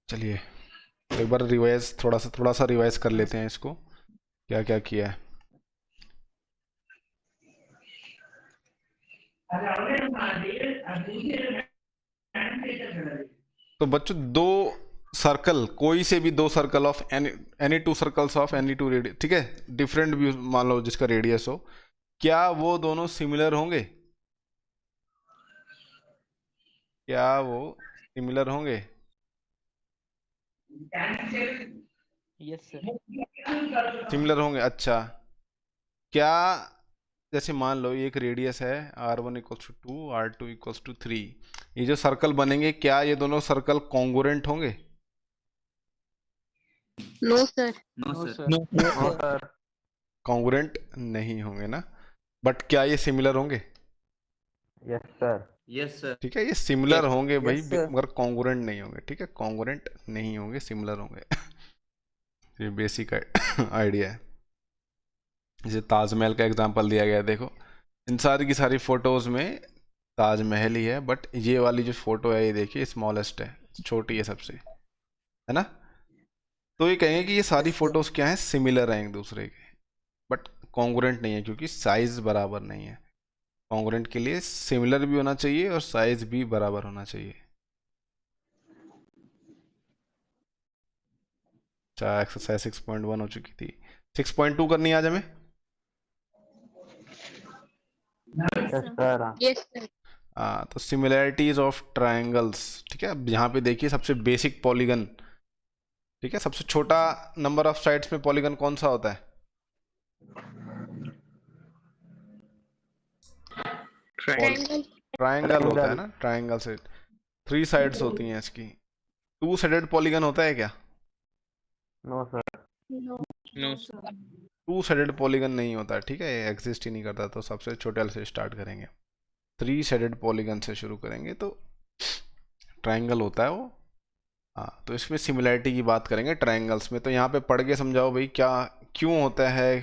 चलिए एक बार रिवाइज, थोड़ा सा रिवाइज कर लेते हैं इसको, क्या क्या किया है। तो बच्चों दो सर्कल, कोई से भी दो circle of any any two circles of any two radius, ठीक है, डिफरेंट भी मान लो जिसका रेडियस हो, क्या वो दोनों सिमिलर होंगे? क्या वो सिमिलर होंगे? Yes sir. सिमिलर होंगे, अच्छा। क्या, जैसे मान लो ये एक रेडियस है, r1 = 2, r2 = 3, ये जो सर्कल बनेंगे क्या ये दोनों सर्कल कॉन्ग्रुएंट होंगे? No sir. No sir. No sir. Congruent नहीं होंगे ना, बट क्या ये सिमिलर होंगे? Yes sir. Yes sir. ठीक है, ये सिमिलर होंगे भाई, यस सर। मगर कॉन्ग्रुएंट नहीं होंगे, ठीक है, कॉन्ग्रुएंट नहीं होंगे, सिमिलर होंगे। ये बेसिक आइडिया है। जैसे ताजमहल का एग्जांपल दिया गया है, देखो इन सारी की सारी फोटोज में ताजमहल ही है, बट ये वाली जो फोटो है ये देखिए स्मॉलेस्ट है, छोटी है सबसे, है ना। तो ये कहेंगे कि ये सारी फोटोज क्या है, सिमिलर हैं एक दूसरे के, बट कॉन्ग्रुएंट नहीं है क्योंकि साइज बराबर नहीं है। कॉन्ग्रुएंट के लिए सिमिलर भी होना चाहिए और साइज भी बराबर होना चाहिए। अच्छा, एक्सरसाइज 6.1 हो चुकी थी, 6.2 करनी है आज हमें। Yes sir. Yes sir. तो सिमिलैरिटीज ऑफ ट्रायंगल्स, ठीक है। अब यहाँ पे देखिए सबसे बेसिक पॉलीगन, ठीक है, सबसे छोटा नंबर ऑफ साइड्स में पॉलीगन कौन सा होता है? ट्रायंगल। ट्रायंगल होता है ना, ट्रायंगल से 3 साइड्स होती हैं इसकी। 2 साइडेड पॉलीगन होता है क्या? No sir. No. No sir. 2 sided polygon नहीं होता, ठीक है, ये एग्जिस्ट ही नहीं करता। तो सबसे छोटे वाले से स्टार्ट करेंगे, 3 साइडेड पॉलीगन से शुरू करेंगे, तो ट्रायंगल होता है वो। हाँ, तो इसमें सिमिलैरिटी की बात करेंगे ट्रायंगल्स में। तो यहाँ पे पढ़ के समझाओ भाई, क्या क्यों होता है,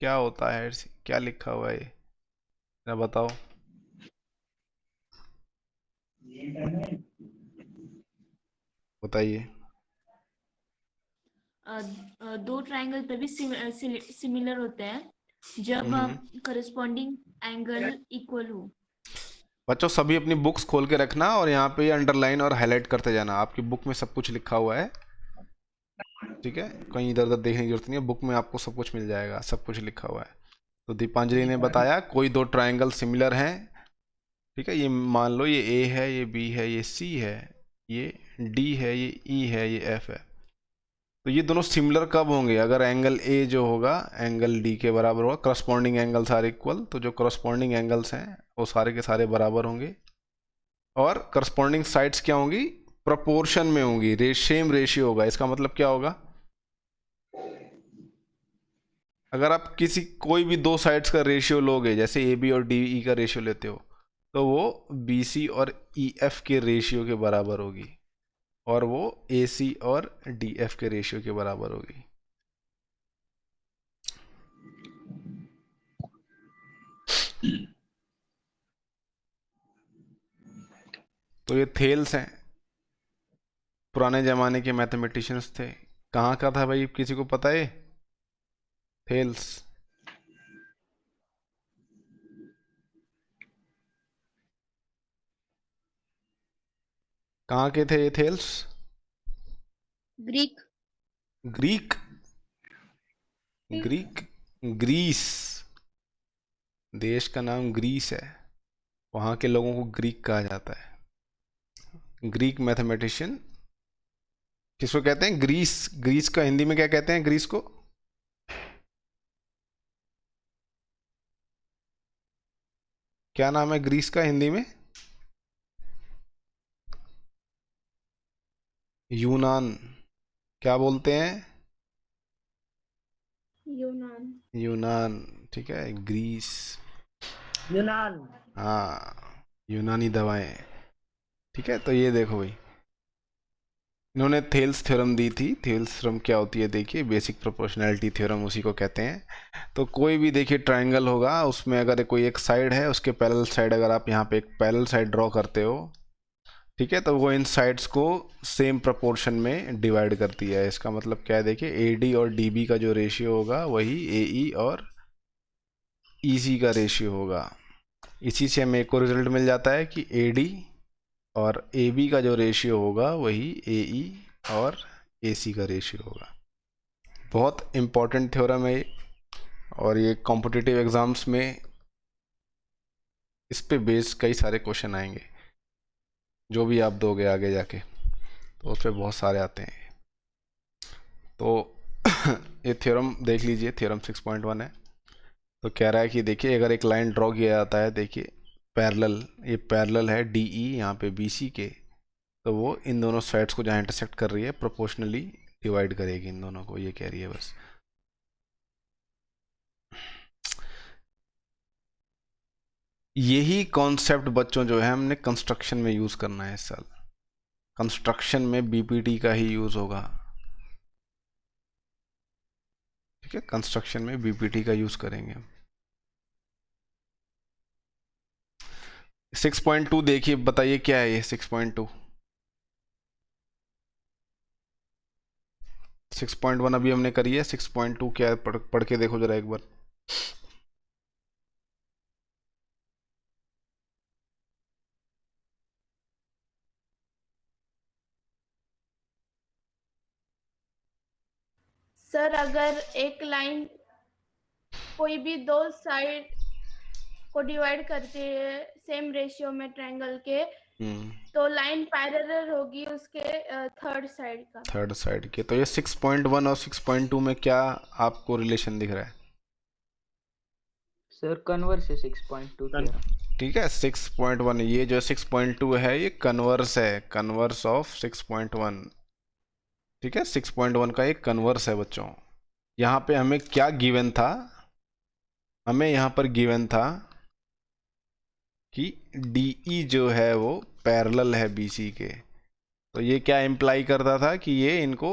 क्या होता है, क्या लिखा हुआ है ये, जरा बताओ। बताइए। दो ट्रायंगल तभी सिमिलर होते हैं जब करस्पॉन्डिंग एंगल इक्वल हो। बच्चों सभी अपनी बुक्स खोल के रखना और यहाँ पे अंडरलाइन और हाईलाइट करते जाना, आपकी बुक में सब कुछ लिखा हुआ है, ठीक है, कहीं इधर उधर देखने की जरूरत नहीं है, बुक में आपको सब कुछ मिल जाएगा, सब कुछ लिखा हुआ है। तो दीपांजलि ने बताया कोई दो ट्रायंगल सिमिलर हैं, ठीक है, ये मान लो ये ए है, ये बी है, ये सी है, ये डी है, ये ई है, ये एफ है। तो ये दोनों सिमिलर कब होंगे? अगर एंगल ए जो होगा एंगल डी के बराबर होगा, करस्पॉन्डिंग एंगल्स आर इक्वल, तो जो करस्पॉन्डिंग एंगल्स हैं वो सारे के सारे बराबर होंगे, और करस्पॉन्डिंग साइड्स क्या होंगी, प्रोपोर्शन में होंगी, सेम रेशियो होगा। इसका मतलब क्या होगा, अगर आप किसी कोई भी दो साइड्स का रेशियो लोगे, जैसे ए बी और डी ई का रेशियो लेते हो, तो वो बी सी और ई एफ के रेशियो के बराबर होगी, और वो ए सी और डी एफ के रेशियो के बराबर होगी। तो ये थेल्स हैं, पुराने जमाने के मैथमेटिशियंस थे। कहाँ का था भाई, किसी को पता है? थेल्स कहाँ के थे ये Thales? Greek. Greek, Greek, Greece, देश का नाम ग्रीस है, वहाँ के लोगों को ग्रीक कहा जाता है। ग्रीक मैथमेटिशियन किसको कहते हैं? ग्रीस। ग्रीस का हिंदी में क्या कहते हैं, ग्रीस को? क्या नाम है ग्रीस का हिंदी में? यूनान। क्या बोलते हैं? यूनान। यूनान, ठीक है, ग्रीस। यूनान। हाँ, यूनानी दवाएं, ठीक है। तो ये देखो भाई, इन्होंने थेल्स थ्योरम दी थी। थेल्स थ्योरम क्या होती है, देखिए, बेसिक प्रोपोर्शनैलिटी थ्योरम उसी को कहते हैं। तो कोई भी देखिए ट्रायंगल होगा, उसमें अगर कोई एक साइड है, उसके पैरेलल साइड, अगर आप यहाँ पे एक पैरेलल साइड ड्रॉ करते हो, ठीक है, तो वो इन साइड्स को सेम प्रपोर्शन में डिवाइड करती है। इसका मतलब क्या है, देखिए AD और DB का जो रेशियो होगा वही AE और EC का रेशियो होगा। इसी से हमें एक और रिजल्ट मिल जाता है कि AD और AB का जो रेशियो होगा वही AE और AC का रेशियो होगा। बहुत इम्पॉर्टेंट थ्योरम है ये, और ये कॉम्पिटिटिव एग्ज़ाम्स में इस पे बेस कई सारे क्वेश्चन आएंगे जो भी आप दोगे आगे जाके, तो उस पर बहुत सारे आते हैं। तो ये थ्योरम देख लीजिए, थ्योरम 6.1 है। तो कह रहा है कि देखिए अगर एक लाइन ड्रॉ किया जाता है, देखिए पैरेलल, ये पैरेलल है DE यहाँ पे BC के, तो वो इन दोनों साइड्स को जहाँ इंटरसेक्ट कर रही है प्रोपोर्शनली डिवाइड करेगी इन दोनों को, ये कह रही है बस। यही कॉन्सेप्ट बच्चों जो है हमने कंस्ट्रक्शन में यूज़ करना है इस साल। कंस्ट्रक्शन में BPT का ही यूज़ होगा, ठीक है, कंस्ट्रक्शन में BPT का यूज़ करेंगे हम। 6.2 देखिए, बताइए क्या है ये 6.2। 6.1 अभी हमने करी है, 6.2 क्या है, पढ़ के देखो जरा एक बार। सर अगर एक लाइन कोई भी दो साइड को डिवाइड करती है सेम रेशियो में ट्रायंगल के, तो लाइन पैरेलल होगी उसके थर्ड साइड का। थर्ड साइड के, तो ये 6.1 और 6.2 में क्या आपको रिलेशन दिख रहा है? सर कन्वर्स है 6.2 थ्योरम। ठीक है, 6.1, ये जो 6.2 है ये कन्वर्स है, कन्वर्स ऑफ 6.1। ठीक है, 6.1 का एक कन्वर्स है बच्चों। यहाँ पे हमें क्या गिवन था, हमें यहाँ पर गिवन था कि DE जो है वो पैरेलल है BC के, तो ये क्या इम्प्लाई करता था कि ये इनको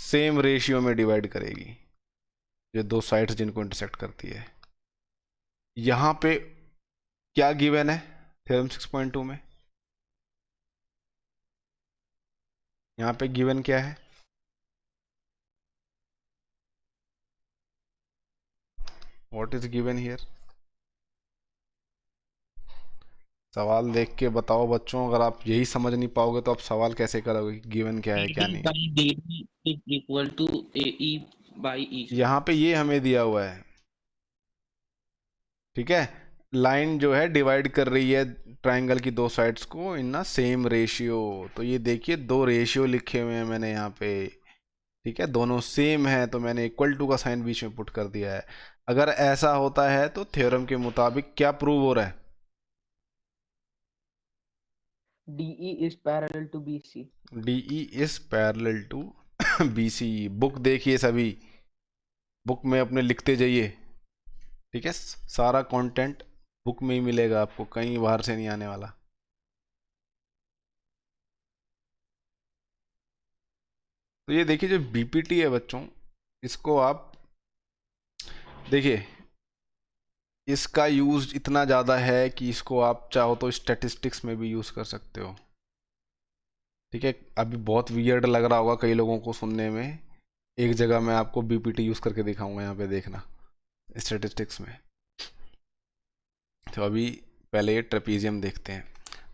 सेम रेशियो में डिवाइड करेगी, ये दो साइड्स जिनको इंटरसेक्ट करती है। यहाँ पे क्या गिवन है थ्योरम 6.2 में, यहाँ पे गिवन क्या है? What is given here? सवाल देख के बताओ बच्चों, अगर आप यही समझ नहीं पाओगे तो आप सवाल कैसे करोगे कि गिवन क्या है क्या नहीं। DD is equal to AE by EC। यहाँ पे ये हमें दिया हुआ है, ठीक है, लाइन जो है डिवाइड कर रही है ट्रायंगल की दो साइड्स को इन ना सेम रेशियो। तो ये देखिए दो रेशियो लिखे हुए हैं मैंने यहाँ पे, ठीक है, दोनों सेम है तो मैंने इक्वल टू का साइन बीच में पुट कर दिया है। अगर ऐसा होता है तो थ्योरम के मुताबिक क्या प्रूव हो रहा है? DE is parallel to BC। DE is parallel to BC। Book देखिए सभी, बुक में अपने लिखते जाइए, ठीक है, सारा कंटेंट बुक में ही मिलेगा आपको, कहीं बाहर से नहीं आने वाला। तो ये देखिए जो BPT है बच्चों, इसको आप देखिए, इसका यूज इतना ज़्यादा है कि इसको आप चाहो तो स्टैटिस्टिक्स में भी यूज़ कर सकते हो, ठीक है। अभी बहुत वियर्ड लग रहा होगा कई लोगों को सुनने में, एक जगह मैं आपको BPT यूज़ करके दिखाऊंगा, यहाँ पे देखना स्टैटिस्टिक्स में। तो अभी पहले ये ट्रेपीजियम देखते हैं।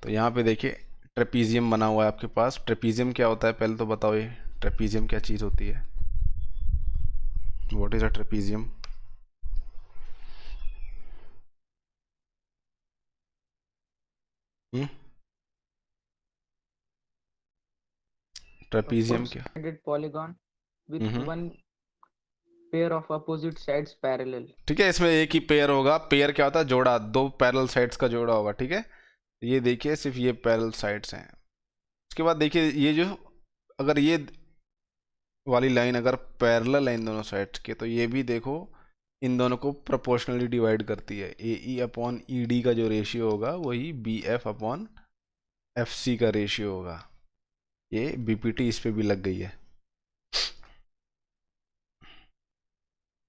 तो यहाँ पे देखिए ट्रेपीजियम बना हुआ है आपके पास। ट्रेपीजियम क्या होता है पहले तो बताओ, ये ट्रेपीजियम क्या चीज़ होती है? What is a trapezium? Trapezium क्या? Four-sided polygon with hmm, one pair of opposite sides parallel। ठीक है, इसमें एक ही पेयर होगा। पेयर क्या होता है? जोड़ा, दो पैरेलल साइड्स का जोड़ा होगा, ठीक है। ये देखिए सिर्फ ये पैरेलल साइड्स हैं। उसके बाद देखिए ये जो, अगर ये वाली लाइन अगर पैरेलल है इन दोनों साइड्स के, तो ये भी देखो इन दोनों को प्रोपोर्शनली डिवाइड करती है। AE अपॉन ED का जो रेशियो होगा वही BF अपॉन FC का रेशियो होगा। ये BPT इस पे भी लग गई है,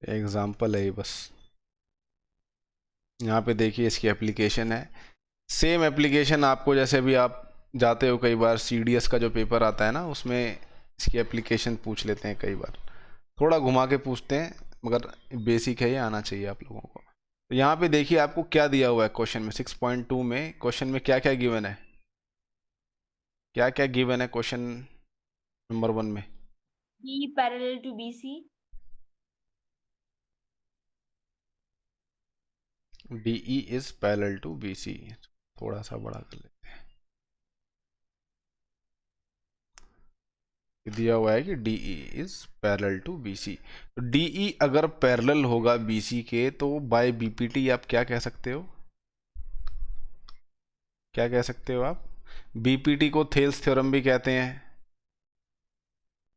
एग्जाम्पल है ये बस। यहाँ पे देखिए इसकी एप्लीकेशन है। सेम एप्लीकेशन आपको, जैसे भी आप जाते हो कई बार CDS का जो पेपर आता है ना, उसमें इसकी एप्लीकेशन पूछ लेते हैं कई बार, थोड़ा घुमा के पूछते हैं, मगर बेसिक है, ये आना चाहिए आप लोगों को। तो यहाँ पे देखिए आपको क्या दिया हुआ है क्वेश्चन में, 6.2 में क्वेश्चन में क्या क्या गिवन है, क्या क्या गिवन है क्वेश्चन नंबर 1 में। B parallel to BC. DE is parallel to BC। थोड़ा सा बड़ा कर लेते हैं, दिया हुआ है कि DE is parallel to BC। तो DE अगर पैरेलल होगा BC के, तो बाय BPT आप क्या कह सकते हो, क्या कह सकते हो आप? BPT को थेल्स थ्योरम भी कहते हैं,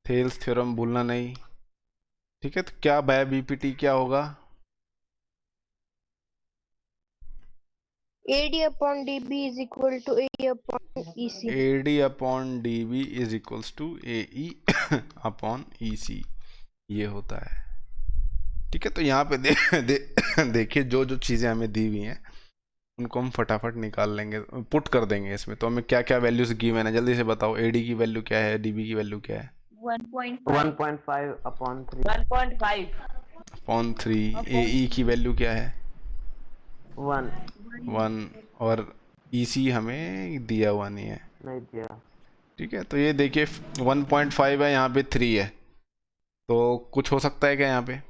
थेल्स थ्योरम भूलना नहीं, ठीक है। तो क्या बाय BPT क्या होगा? AD upon DB is equal to AE upon EC. AD upon DB is equals to AE upon EC, ये होता है, ठीक है। तो यहाँ पे देखिए जो जो चीज़ें हमें दी हुई हैं उनको हम फटाफट निकाल लेंगे, पुट कर देंगे इसमें। तो हमें क्या क्या वैल्यूज गिवन है, जल्दी से बताओ। AD की वैल्यू क्या है, DB की वैल्यू क्या है? 1.5. 1.5 upon 3. 1.5. अपॉन 3। AE की वैल्यू क्या है? 1 1। और EC हमें दिया हुआ नहीं है, नहीं दिया। ठीक है। तो ये देखिए 1.5 है, यहाँ पे 3 है, तो कुछ हो सकता है क्या यहाँ पे?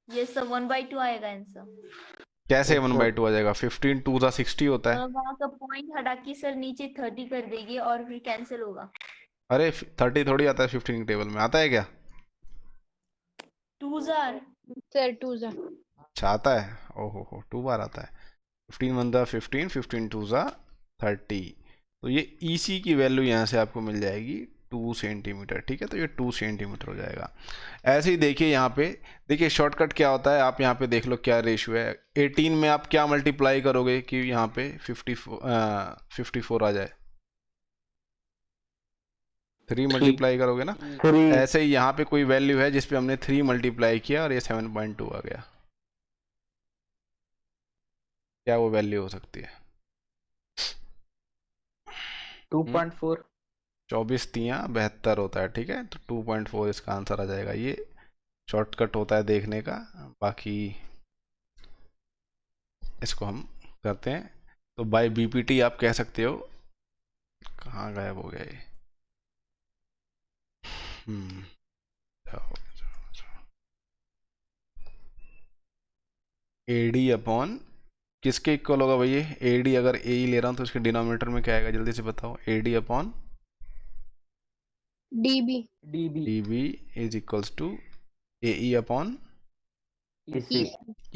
Yes sir, 1/2 आएगा आंसर। कैसे Yes, 1/2 आ जाएगा? 15 2 60 होता है। वहाँ का पॉइंट हटा के सर नीचे 30 कर देगी और फिर कैंसिल होगा। अरे 30 थोड़ी आता है 15 के टेबल में, आता है क्या? 2s are Sir, 2 sir. अच्छा आता है, ओहो हो 2 बार आता है। 15 1 दा 15, 15 2 दा 30। तो ये EC की वैल्यू यहाँ से आपको मिल जाएगी 2 सेंटीमीटर, ठीक है। तो ये 2 सेंटीमीटर हो जाएगा। ऐसे ही देखिए यहाँ पे, देखिए शॉर्टकट क्या होता है, आप यहाँ पे देख लो क्या रेशियो है। 18 में आप क्या मल्टीप्लाई करोगे कि यहाँ पे 54 आ जाए? 3 मल्टीप्लाई करोगे ना। 3 ऐसे ही यहाँ पे कोई वैल्यू है जिसपे हमने 3 मल्टीप्लाई किया और ये 7.2 आ गया। क्या वो वैल्यू हो सकती है? 2.4। 24 तियाँ 72 होता है, ठीक है। तो 2.4 इसका आंसर आ जाएगा। ये शॉर्टकट होता है देखने का, बाकी इसको हम करते हैं। तो बाय BPT आप कह सकते हो, कहाँ गायब हो गया ये? AD अपॉन किसके इक्वल होगा भैया? AD अगर AE ले रहा हूँ तो इसके डिनोमिनेटर में क्या आएगा, जल्दी से बताओ। AD upon DB. DB is equals to AE upon EC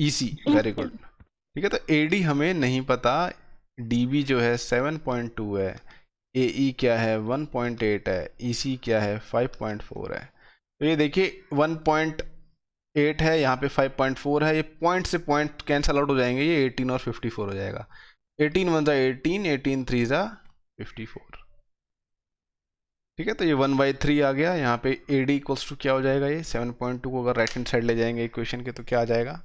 EC। Very good, ठीक है। तो AD हमें नहीं पता, DB जो है 7.2 है, AE क्या है 1.8 है, EC क्या है 5.4 है। तो ये देखिए 1.8 है, यहाँ पे 5.4 है, ये पॉइंट से पॉइंट कैंसल आउट हो जाएंगे, ये 18 और 54 हो जाएगा। 18 1 18, 18 3 54, ठीक है। तो ये 1/3 आ गया। यहाँ पे AD इक्वल्स टू क्या हो जाएगा, ये 7.2 को अगर राइट हैंड साइड ले जाएंगे इक्वेशन के तो क्या आ जाएगा?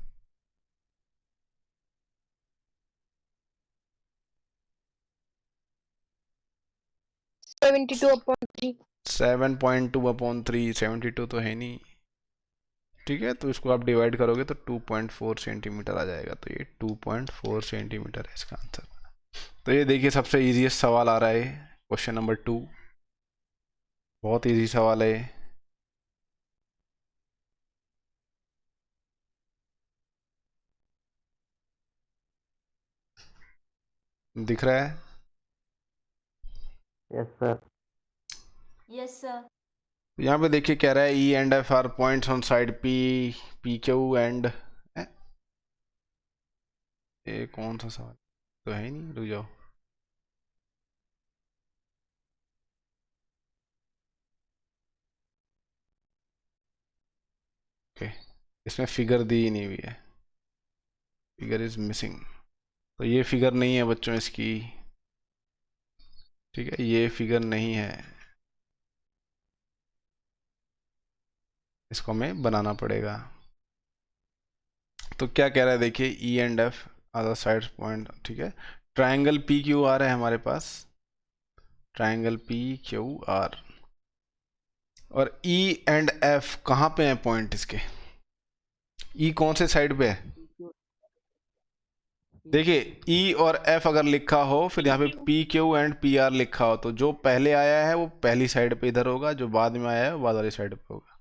72 upon 3. 7.2 अपॉन 3, 72 तो है नहीं, ठीक है। तो इसको आप डिवाइड करोगे तो 2.4 सेंटीमीटर आ जाएगा। तो ये 2.4 सेंटीमीटर है इसका आंसर। तो ये देखिए सबसे इजीएस्ट सवाल आ रहा है, क्वेश्चन नंबर 2। बहुत इजी सवाल है। दिख रहा है? Yes sir. Yes sir. यहाँ पे देखिए कह रहा है E and F are points on side PQ and, ये कौन सा सवाल तो है ही नहीं, रुक जाओ। ओके, इसमें फिगर दी ही नहीं हुई है, फिगर इज मिसिंग। तो ये फिगर नहीं है बच्चों इसकी, ठीक है, ये फिगर नहीं है, इसको हमें बनाना पड़ेगा। तो क्या कह रहा है देखिए, E and F other sides point, ठीक है, ट्रायंगल पी क्यू आर है हमारे पास, ट्रायंगल पी क्यू आर, और ई एंड एफ कहाँ पे हैं पॉइंट इसके? ई कौन से साइड पे है? देखिए ई और एफ अगर लिखा हो, फिर यहाँ पे P Q and P R लिखा हो, तो जो पहले आया है वो पहली साइड पे इधर होगा, जो बाद में आया है वो बाद वाली साइड पे होगा।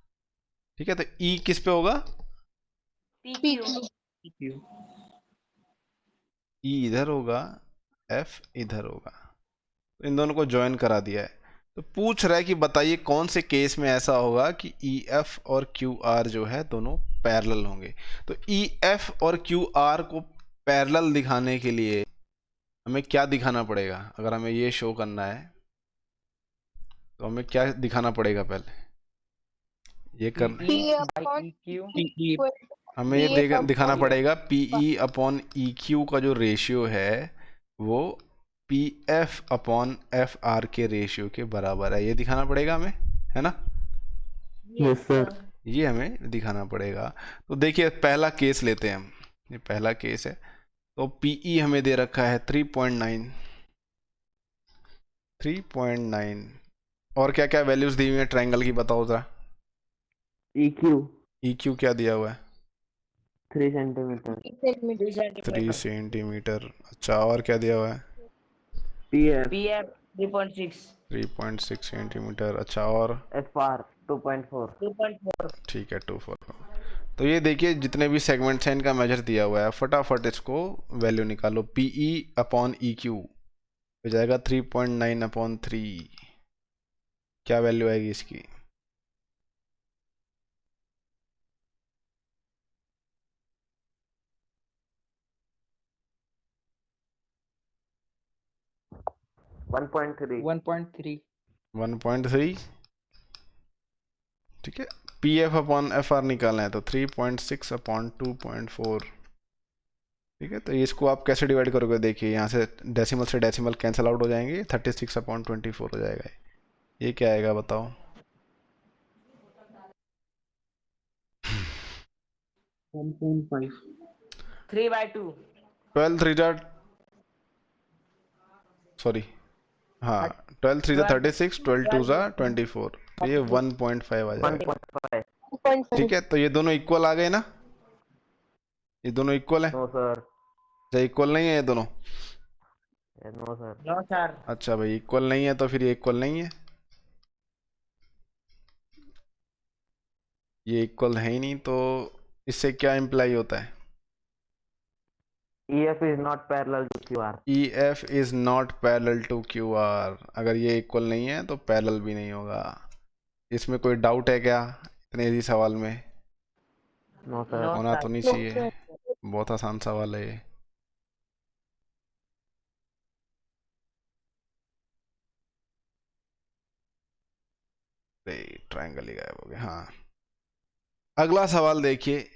ठीक है, तो ई किस पे होगा? PQ. PQ. ई इधर होगा, एफ इधर होगा, तो इन दोनों को ज्वाइन करा दिया है। तो पूछ रहा है कि बताइए कौन से केस में ऐसा होगा कि ई एफ और क्यू आर जो है दोनों पैरेलल होंगे। तो ई एफ और क्यू आर को पैरेलल दिखाने के लिए हमें क्या दिखाना पड़ेगा? अगर हमें ये शो करना है तो हमें क्या दिखाना पड़ेगा? पहले ये कर P upon PE. हमें ये PF दिखाना upon पड़ेगा P E upon E Q का जो रेशियो है वो P F upon F R के रेशियो के बराबर है, ये दिखाना पड़ेगा हमें, है ना? Yes, sir. ये हमें दिखाना पड़ेगा। तो देखिए पहला केस लेते हैं हम, ये पहला केस है। तो पीई हमें दे रखा है 3.9, 3.9, और क्या क्या वैल्यूज दी हुई है ट्रायंगल की बताओ जरा। EQ ई क्यू क्या दिया हुआ है? 3 centimeter. 3 सेंटीमीटर। अच्छा, और क्या दिया हुआ है? PF 3.6 centimetre. अच्छा, और? FR 2.4. ठीक है, 2.4। तो ये देखिए जितने भी सेगमेंट्स हैं इनका मेजर दिया हुआ है, फटाफट इसको वैल्यू निकालो। पीई अपॉन ई क्यू हो जाएगा 3.9 अपॉन 3, क्या वैल्यू आएगी इसकी? one point three. 1.3। ठीक है, P F upon F R निकालना है तो 3.6 अपॉन 2.4। ठीक है, तो इसको आप कैसे डिवाइड करोगे? देखिए यहाँ से डेसिमल कैंसिल आउट हो जाएंगे, 36 अपॉन 24 हो जाएगा। ये क्या आएगा बताओ? 1.5. 12 3 जा, सॉरी, हाँ 12 3 जा 36, 12 2 जा 24, तो ये 1.5 आ जाएगा। 1.5. 2.5. ठीक है, तो ये दोनों इक्वल आ गए ना? ये दोनों इक्वल है? No, sir. क्या इक्वल नहीं है ये दोनों? No, sir. अच्छा भाई, इक्वल नहीं है तो फिर ये इक्वल नहीं है, ये इक्वल है ही नहीं, तो इससे क्या इम्प्लाई होता है? EF is not parallel to QR. E F is not parallel to Q R. अगर ये इक्वल नहीं है तो पैरेलल भी नहीं होगा। इसमें कोई डाउट है क्या इतने इजी सवाल में? No, sir. होना तो नहीं No, चाहिए, sir. बहुत आसान सवाल है ये। ट्रायंगल ही गायब हो गया। हाँ, अगला सवाल देखिए,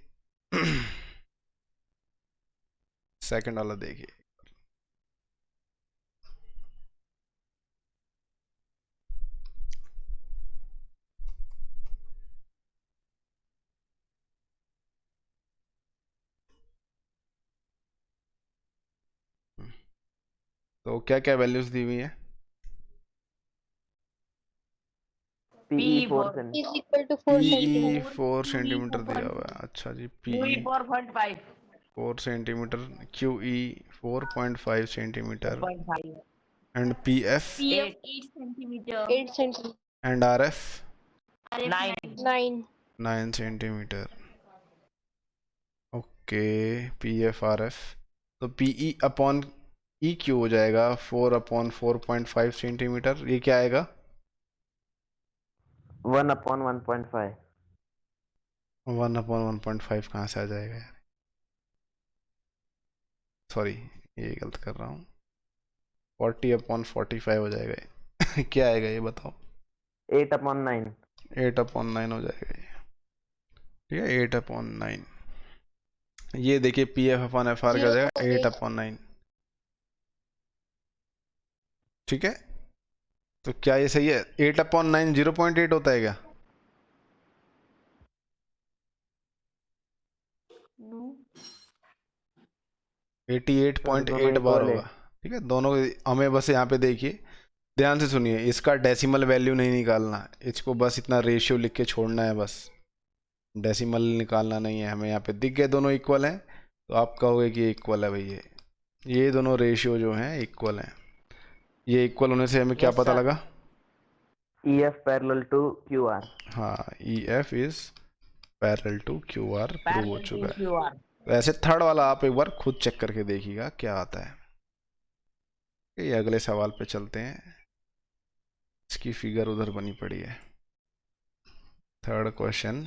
सेकंड वाला देखिए। तो क्या क्या वैल्यूज दी हुई है? PE 4 cm. Is equal to 4 PE centimeter. 4 centimetre दिया हुआ है। अच्छा जी, PE 4 centimetre, QE 4.5 centimetre, and P F PF 8 centimeter. 8 centimeter. And R F RF 9. 9 centimetre. Okay, P F R F, तो पीई अपॉन ई क्यू हो जाएगा 4 upon 4.5 centimetre. ये क्या आएगा? 1 upon 1.5. 1 अपॉन 1.5 कहाँ से आ जाएगा यार? सॉरी, ये गलत कर रहा हूँ, 40 अपॉन 45 हो जाएगा ये। क्या आएगा ये बताओ? 8 upon 9. 8 अपॉन 9 हो जाएगा ये। ठीक है, 8 अपॉन 9। ये देखिए P F upon F R क्या हो जाएगा? 8 अपॉन 9। ठीक है, तो क्या ये सही है? 8 अपॉन 9 0.8 होता है क्या? No. 88.8 बार equal है। होगा। ठीक है, दोनों हमें बस यहाँ पे देखिए, ध्यान से सुनिए, इसका डेसिमल वैल्यू नहीं निकालना, इसको बस इतना रेशियो लिख के छोड़ना है, बस डेसिमल निकालना नहीं है हमें। यहाँ पे दिख गए दोनों इक्वल हैं, तो आप कहोगे कि इक्वल है भाई, ये दोनों रेशियो जो हैं इक्वल हैं। ये इक्वल होने से हमें क्या Yes, पता sir. लगा? EF parallel to QR. हाँ, EF is parallel to QR prove हो पैरेलल चुका टू है। QR। वैसे थर्ड वाला आप एक बार खुद चेक करके देखिएगा क्या आता है। ये अगले सवाल पे चलते हैं, इसकी फिगर उधर बनी पड़ी है। थर्ड क्वेश्चन,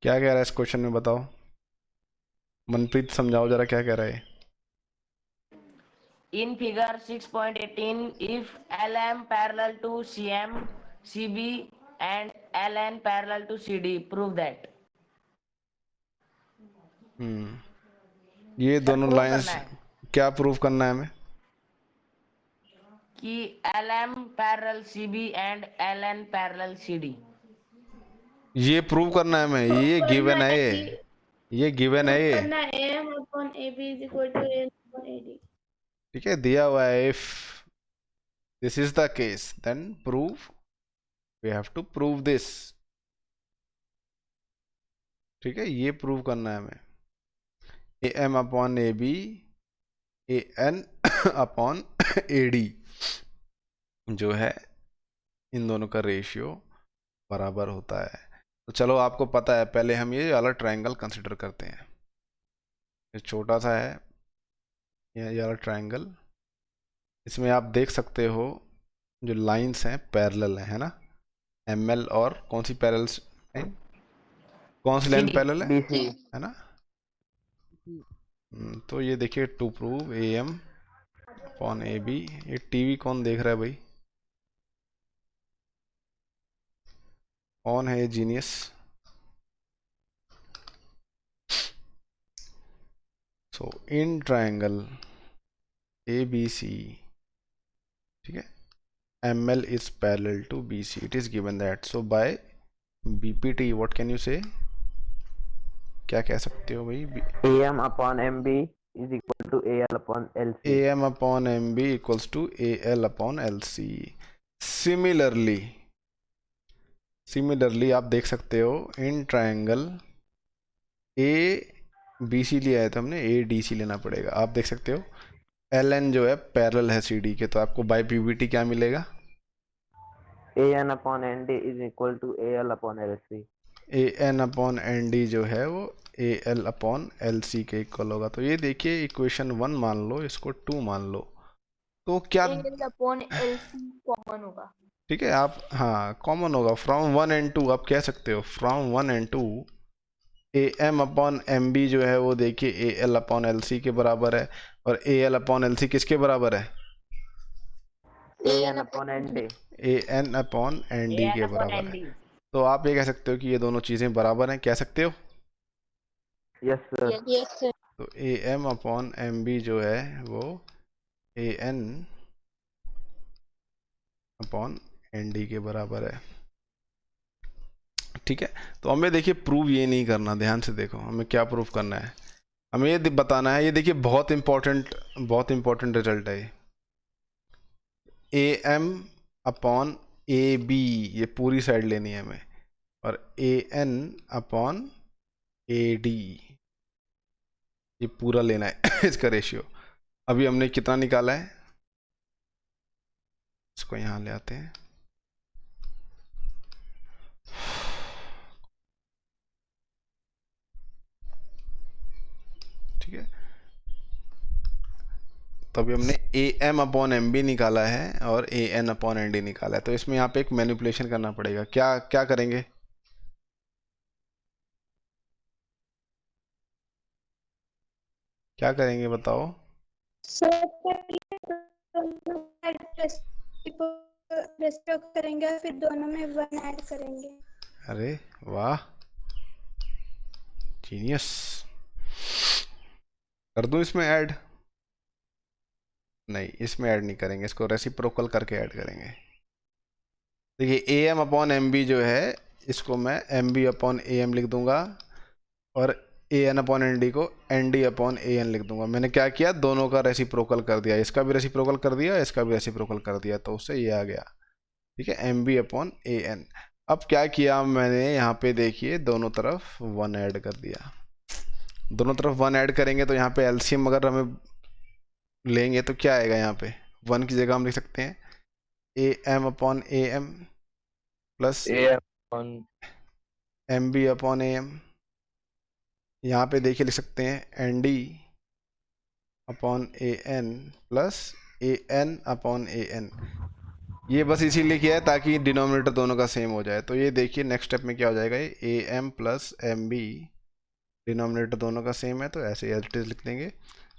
क्या कह रहा है इस क्वेश्चन में बताओ, मनप्रीत समझाओ जरा क्या कह रहा है। In figure 6.18, if LM parallel to CM, CB and LN parallel to CD, prove that. ये Sir, दोनों prove लाइंस करना है क्या प्रूव करना है हमें? कि LM parallel CB and LN parallel CD. ये प्रूव करना है हमें, ये गिवन है, ये गिवन है, ये करना है AM upon AB is equal to AN upon AD। ठीक है, दिया हुआ है। If this is the case then prove, we have to prove this. ठीक है, ये प्रूव करना है हमें। AM upon AB, AN upon AD जो है, इन दोनों का रेशियो बराबर होता है। तो चलो, आपको पता है, पहले हम ये वाला ट्रायंगल कंसिडर करते हैं। ये छोटा सा है, ये वाला ट्रायंगल, इसमें आप देख सकते हो जो लाइंस हैं पैरेलल है ना, ML और कौन सी पैरेलल लाइन, कौन सी लाइन CD. पैरेलल है BC. है ना? तो ये देखिए, to prove AM upon AB। ये टीवी कौन देख रहा है भाई? कौन है ये genius? So in triangle ABC, ठीक है, ML is parallel to BC, it is given that, so by BPT what can you say, क्या कह सकते हो भाई? AM upon MB is equal to AL upon LC. AM upon MB equals to AL upon LC। Similarly आप देख सकते हो इन triangle ABC लिया है तो हमने ADC लेना पड़ेगा। आप देख सकते हो LN जो है पैरेलल है CD के, तो आपको बाय PBT क्या मिलेगा? AN upon ND is equal to AL upon LC. AN upon ND जो है वो AL अपॉन LC के इक्वल होगा। तो ये देखिए, इक्वेशन 1 मान लो, इसको 2 मान लो, तो क्या अपॉन LC कॉमन होगा। ठीक है, आप हाँ कॉमन होगा। फ्रॉम 1 and 2 आप कह सकते हो, from 1 and 2 AM upon MB जो है वो देखिए AL अपॉन LC के बराबर है, और AL अपॉन LC किसके बराबर है? AN upon ND. AN upon ND के बराबर है। तो आप ये कह सकते हो कि ये दोनों चीज़ें बराबर हैं, कह सकते हो। Yes, sir. Yes, sir. तो AM अपॉन MB जो है वो AN अपॉन ND के बराबर है। ठीक है, तो हमें देखिए प्रूव ये नहीं करना, ध्यान से देखो हमें क्या प्रूव करना है। हमें ये बताना है, ये देखिए बहुत इंपॉर्टेंट रिजल्ट है। AM अपॉन AB ये पूरी साइड लेनी है हमें, और AN अपॉन AD ये पूरा लेना है इसका रेशियो। अभी हमने कितना निकाला है, इसको यहाँ ले आते हैं। ठीक है, तो अभी हमने AM अपॉन MB निकाला है और AN अपॉन ND निकाला है। तो इसमें यहाँ पे एक मैनिपुलेशन करना पड़ेगा। क्या क्या करेंगे? क्या करेंगे बताओ? रेसिप्रोकल करेंगे और फिर दोनों में 1 ऐड करेंगे। अरे वाह, जीनियस। कर दूं इसमें ऐड? नहीं, इसमें ऐड नहीं करेंगे, इसको रेसिप्रोकल करके ऐड करेंगे। देखिए A M upon M B जो है, इसको मैं M B upon A M लिख दूंगा और A N upon N D को N D upon A N लिख दूंगा। मैंने क्या किया, दोनों का रेसिप्रोकल कर दिया, इसका भी रेसिप्रोकल कर दिया, इसका भी रेसिप्रोकल कर दिया, तो उससे ये आ गया। ठीक है, M B upon A N. अब क्या किया मैंने यहाँ पे, देखिए दोनों तरफ 1 ऐड कर दिया। दोनों तरफ 1 ऐड करेंगे तो यहाँ पे एलसीएम अगर हमें लेंगे तो क्या आएगा, यहाँ पे 1 की जगह हम लिख सकते हैं A M upon A M plus M B upon A M. यहाँ पे देखिए लिख सकते हैं N D upon A N plus A N upon A N. ये बस इसीलिए किया है ताकि डिनोमिनेटर दोनों का सेम हो जाए। तो ये देखिए नेक्स्ट स्टेप में क्या हो जाएगा, ये A M plus M B, denominator दोनों का सेम है तो ऐसे एज इट इज लिख देंगे।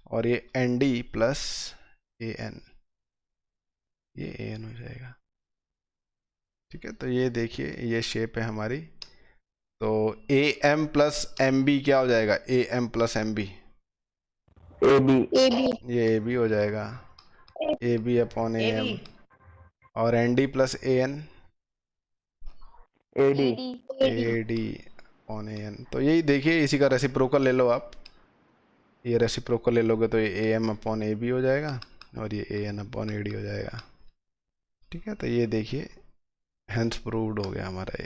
और ये N D plus A N, ये ए एन हो जाएगा। ठीक है, तो ये देखिए ये शेप है हमारी। तो A M plus M B क्या हो जाएगा, A M plus M B, A B, ये ए बी हो जाएगा, A B upon A M. और N D plus A N, A D, A D upon A N. तो यही देखिए, इसी का रेसिप्रोकल ले लो आप, ये रेसिप्रोकल ले लोगे तो ये A M upon A B हो जाएगा और ये A N upon A D हो जाएगा। ठीक है, तो ये देखिए हेंस प्रूव्ड हो गया हमारा,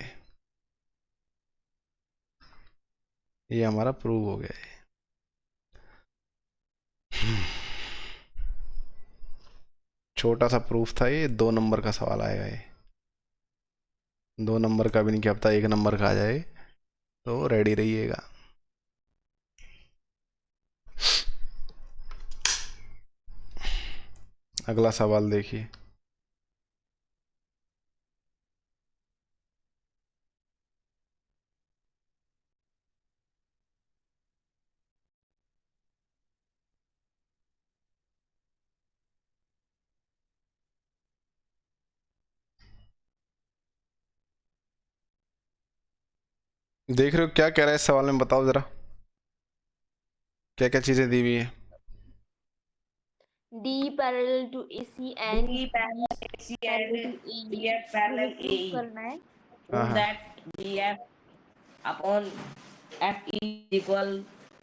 ये हमारा प्रूव हो गया है। छोटा सा प्रूफ था ये, 2 नंबर का सवाल आएगा ये। 2 नंबर का भी नहीं, क्या पता 1 नंबर का आ जाए, तो रेडी रहिएगा। अगला सवाल देखिए। देख रहे हो क्या कह रहा है इस सवाल में, बताओ जरा क्या क्या चीजें दी हुई है। D parallel to AC and D parallel AC and BF parallel AE. करना है। Prove that BF upon FE equal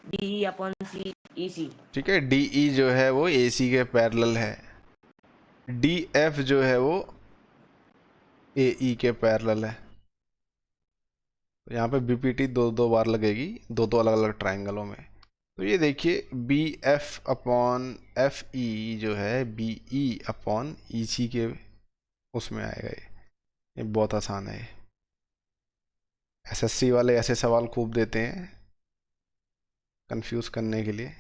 DE upon EC. ठीक है, डी ई जो है वो ए सी के पैरेलल है, डी एफ जो है वो ए ई के पैरेलल है। तो यहाँ पे बीपीटी 2 बार लगेगी, 2 अलग अलग ट्राइंगलों में। तो ये देखिए B F upon F E जो है बी ई अपॉन ई सी के उसमें आएगा। ये बहुत आसान है, एसएससी वाले ऐसे सवाल खूब देते हैं कंफ्यूज करने के लिए।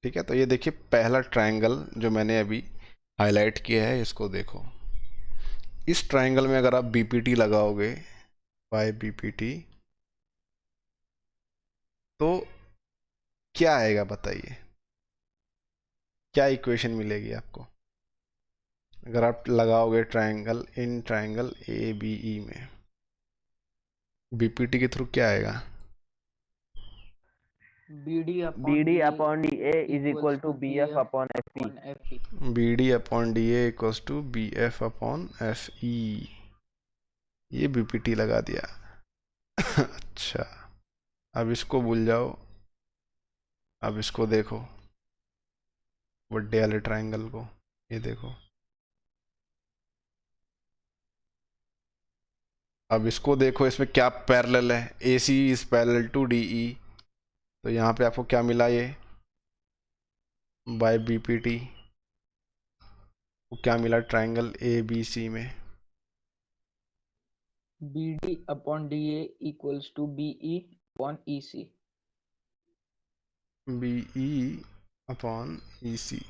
ठीक है, तो ये देखिए पहला ट्रायंगल जो मैंने अभी हाईलाइट किया है, इसको देखो। इस ट्रायंगल में अगर आप बीपीटी लगाओगे, बाय बीपीटी, तो क्या आएगा बताइए, क्या इक्वेशन मिलेगी आपको अगर आप लगाओगे triangle, in triangle A B E में बीपीटी के थ्रू क्या आएगा? BD upon DA is equal to BF upon FE. BD upon D A equals to B F upon F E, ये बीपीटी लगा दिया। अच्छा, अब इसको भूल जाओ, अब इसको देखो बड़े वाले ट्रायंगल को, ये देखो। अब इसको देखो, इसमें क्या पैरेलल है, A C is parallel to D E. तो यहाँ पे आपको क्या मिला, ये बाय बीपीटी क्या मिला ट्रायंगल ए बी सी में, BD upon DA equals to BE upon EC. B E upon E C,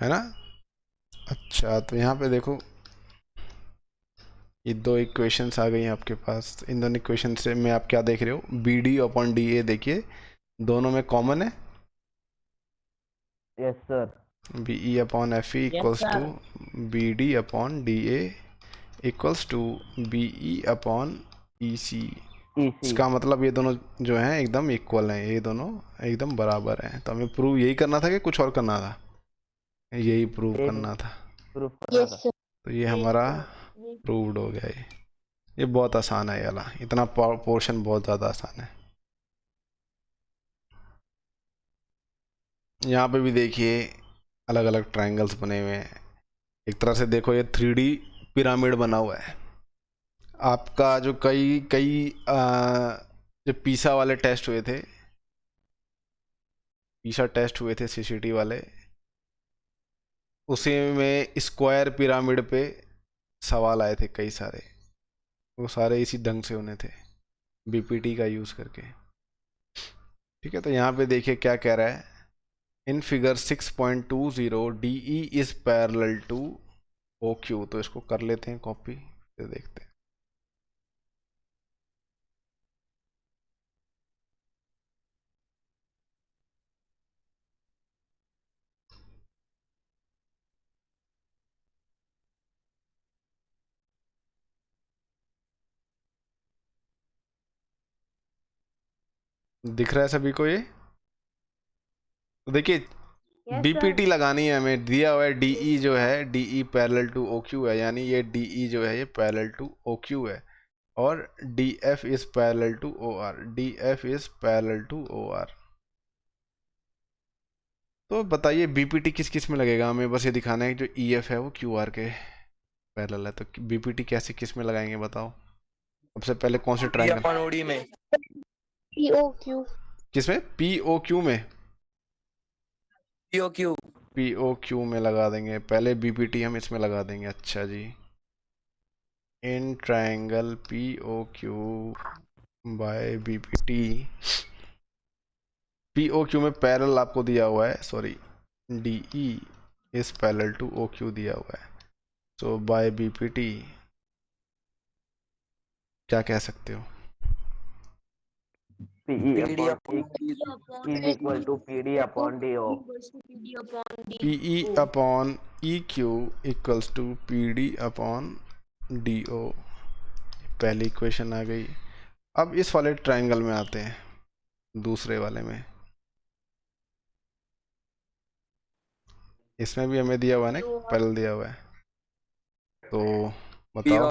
है ना। अच्छा, तो यहाँ पे देखो ये 2 इक्वेशंस आ गई हैं आपके पास। इन दोनों इक्वेशन से में आप क्या देख रहे हो, B D upon D A देखिए दोनों में कॉमन है, Yes, sir. B E upon F E equals to B D upon D A equals to B E upon E C. EC. इसका मतलब ये दोनों जो हैं एकदम इक्वल हैं, ये दोनों एकदम बराबर हैं। तो हमें प्रूव यही करना था कि कुछ और करना था? यही प्रूव यही करना था। Proof करना Yes, था. sir. तो ये हमारा प्रूव्ड हो गया। ये बहुत आसान है, ये वाला इतना पोर्शन बहुत ज़्यादा आसान है। यहाँ पे भी देखिए अलग अलग ट्रायंगल्स बने हुए हैं। एक तरह से देखो ये 3D पिरामिड बना हुआ है। आपका जो कई कई जो पीसा वाले टेस्ट हुए थे, पीसा टेस्ट हुए थे सीसीटी वाले, उसी में स्क्वायर पिरामिड पे सवाल आए थे कई सारे, वो सारे इसी ढंग से होने थे बीपीटी का यूज़ करके। ठीक है, तो यहाँ पे देखिए क्या कह रहा है, in figure 6.20 DE is parallel to OQ। तो इसको कर लेते हैं कॉपी, फिर देखते हैं। दिख रहा है सभी को ये? तो देखिए बीपीटी लगानी है हमें, दिया हुआ है DE जो है DE पैरेलल टू OQ है, यानी ये DE जो है ये पैरेलल टू OQ है, और DF is parallel to OR, DF is parallel to OR। तो बताइए बीपीटी किस किस में लगेगा? हमें बस ये दिखाना है कि जो EF है वो QR के पैरेलल है। तो बीपीटी कैसे किस में लगाएंगे बताओ? सबसे पहले कौन से ट्रायंगल में POQ. किसमें? POQ में, POQ POQ में लगा देंगे। पहले बीपीटी हम इसमें लगा देंगे। अच्छा जी, in triangle POQ by BPT. POQ में पैरेलल आपको दिया हुआ है, sorry DE is parallel to OQ दिया हुआ है। सो बाय बीपीटी क्या कह सकते हो? PE upon is equal to PD upon DO. PE upon EQ equals to PD upon DO। पहली इक्वेशन आ गई। अब इस वाले ट्रायंगल में आते हैं, दूसरे वाले में। इसमें भी हमें दिया हुआ है ना, पैरेलल दिया हुआ है। तो बताओ।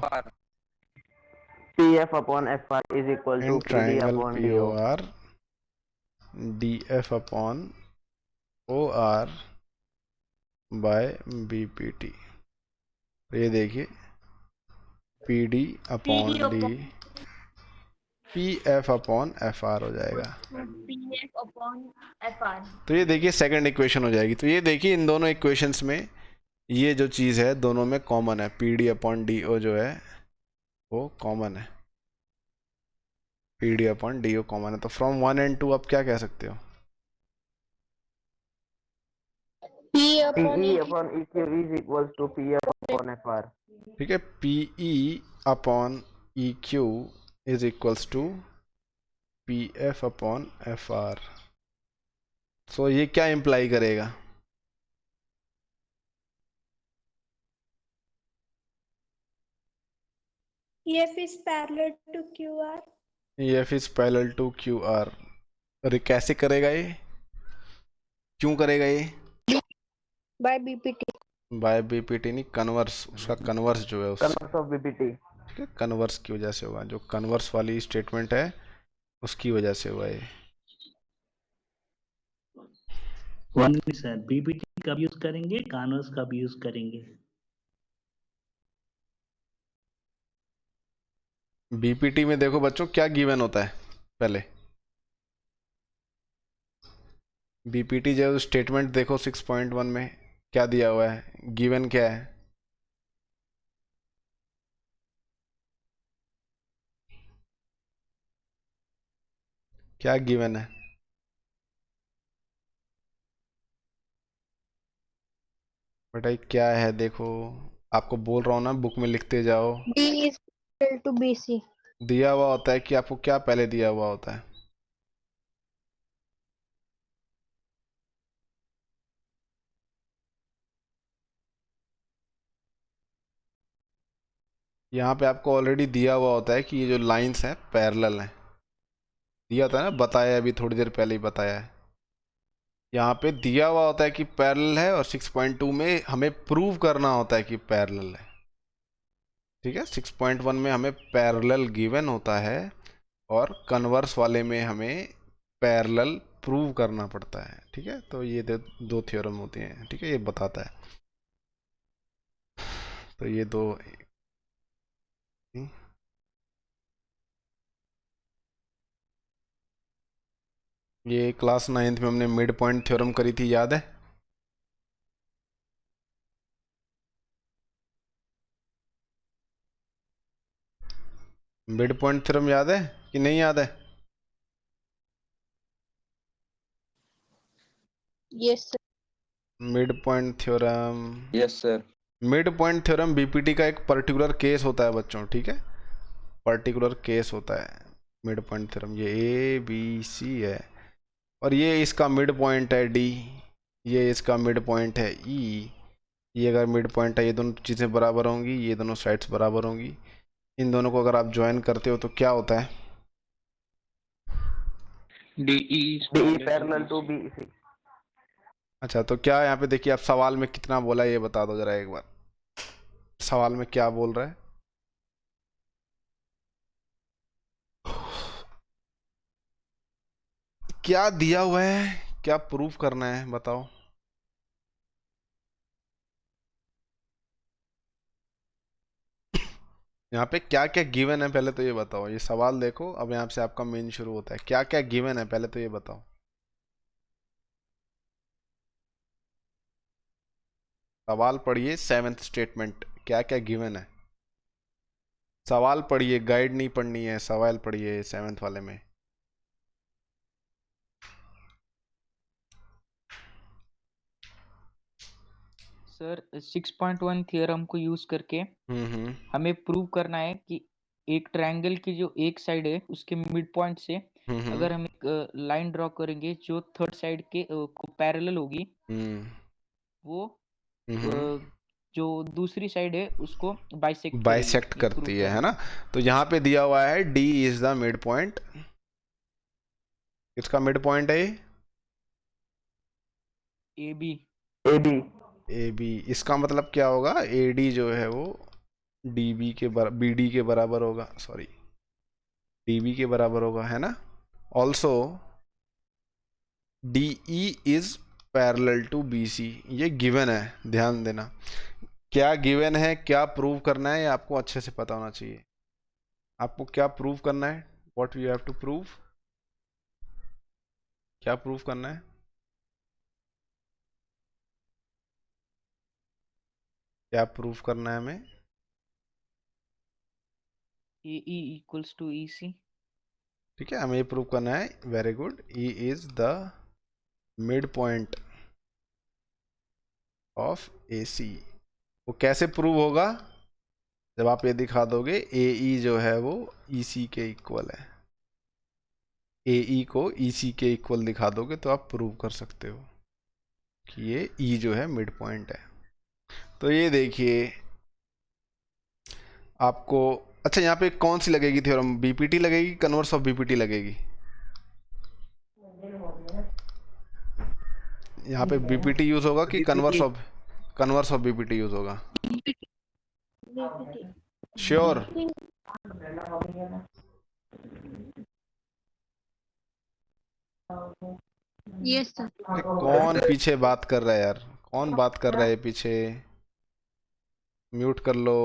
PF upon FR is equal to इन PD triangle upon DO. POR DF upon OR by BPT। ये देखिए PD upon D PF upon FR हो जाएगा। PF upon FR. तो ये देखिए सेकंड इक्वेशन हो जाएगी। तो ये देखिए इन दोनों इक्वेशंस में ये जो चीज़ है दोनों में कॉमन है, PD अपॉन DO जो है वो कॉमन है, PD अपॉन DO कॉमन है। तो फ्रॉम 1 and 2 आप क्या कह सकते हो? P upon PE EQ. upon EQ is equals to PF upon FR. ठीक है, PE upon EQ is equals to PF upon FR। So ये क्या इम्प्लाई करेगा? EF is parallel to QR. EF is parallel to QR। अरे कैसे करेगा ये? क्यों करेगा ये? By BPT. बाय बीपीटी नहीं, कन्वर्स, उसका कन्वर्स जो है उससे, Converse of BPT. ठीक है, कन्वर्स की वजह से होगा। जो कन्वर्स वाली स्टेटमेंट है उसकी वजह से हुआ ये। वन सर, बीपीटी कब यूज करेंगे, कन्वर्स कब यूज करेंगे? बीपीटी में देखो बच्चों क्या गिवन होता है पहले। बीपीटी जो स्टेटमेंट देखो 6.1 में क्या दिया हुआ है, गिवन क्या है? क्या गिवन है? बेटा क्या है देखो, आपको बोल रहा हूँ ना, बुक में लिखते जाओ। D is equal to BC. दिया हुआ होता है कि आपको क्या पहले दिया हुआ होता है? यहाँ पे आपको ऑलरेडी दिया हुआ होता है कि ये जो लाइंस हैं पैरेलल हैं, दिया था ना, बताया अभी थोड़ी देर पहले ही बताया है। यहाँ पे दिया हुआ होता है कि पैरेलल है और 6.2 में हमें प्रूव करना होता है कि पैरेलल है। ठीक है, 6.1 में हमें पैरेलल गिवन होता है और कन्वर्स वाले में हमें पैरेलल प्रूव करना पड़ता है। ठीक है, तो ये दो थ्योरम होते हैं। ठीक है, ये बताता है। तो ये दो, ये क्लास 9th में हमने मिड पॉइंट थ्योरम करी थी, याद है? मिड पॉइंट थ्योरम याद है कि नहीं याद है? Yes, sir. Mid point theorem, yes sir. Mid point theorem BPT का एक पर्टिकुलर केस होता है बच्चों। ठीक है, पर्टिकुलर केस होता है मिड पॉइंट थ्योरम। ये ए बी सी है और ये इसका मिड पॉइंट है डी, ये इसका मिड पॉइंट है ई। ये अगर मिड पॉइंट है, ये दोनों चीज़ें बराबर होंगी, ये दोनों साइड्स बराबर होंगी। इन दोनों को अगर आप ज्वाइन करते हो तो क्या होता है? DE is DE parallel parallel to to BC. BC। अच्छा, तो क्या यहाँ पे देखिए, आप सवाल में कितना बोला है ये बता दो जरा एक बार। सवाल में क्या बोल रहा है? क्या दिया हुआ है, क्या प्रूफ करना है, बताओ। यहाँ पे क्या क्या गिवन है पहले तो ये बताओ। ये सवाल देखो, अब यहाँ से आपका मेन शुरू होता है। क्या क्या गिवन है पहले तो ये बताओ। सवाल पढ़िए, 7th स्टेटमेंट, क्या क्या गिवन है। सवाल पढ़िए, गाइड नहीं पढ़नी है, सवाल पढ़िए 7th वाले में। सर 6.1 थियरम को यूज करके हम्म हमें प्रूव करना है कि एक ट्रायंगल की जो एक साइड है उसके मिड पॉइंट से हम्म अगर हम एक लाइन ड्रॉ करेंगे जो थर्ड साइड के को पैरेलल होगी, हम्म वो हम्म जो दूसरी साइड है उसको बाइसेक्ट करेगी। बाइसेक्ट ये प्रूव करती है करना ना? तो यहाँ पे दिया हुआ है D is the midpoint. इसका मिड पॉइंट है A B. AB A B. इसका मतलब क्या होगा? ए डी जो है वो डी बी के बी डी के बराबर होगा, सॉरी डी बी के बराबर होगा, है ना? Also D E is parallel to B C. ये गिवन है, ध्यान देना। क्या गिवन है, क्या प्रूव करना है, ये आपको अच्छे से पता होना चाहिए। आपको क्या प्रूव करना है, what you have to prove, क्या प्रूव करना है? क्या प्रूव करना है हमें? A E equals to E C. ठीक है, हमें ये प्रूव करना है। Very good. E is the midpoint of A C. वो कैसे प्रूव होगा? जब आप ये दिखा दोगे ए ई जो है वो ई सी के इक्वल है, ए ई को ई सी के इक्वल दिखा दोगे तो आप प्रूव कर सकते हो कि ये ई जो है मिड पॉइंट है। तो ये देखिए आपको, अच्छा यहाँ पे कौन सी लगेगी थ्योरम? बीपीटी लगेगी, कन्वर्स ऑफ बीपीटी लगेगी? यहाँ पे बीपीटी यूज होगा कि कन्वर्स ऑफ बीपीटी यूज होगा? BPT। श्योर? Yes, sir. कौन पीछे बात कर रहा है यार? कौन बात कर रहा है पीछे? म्यूट कर लो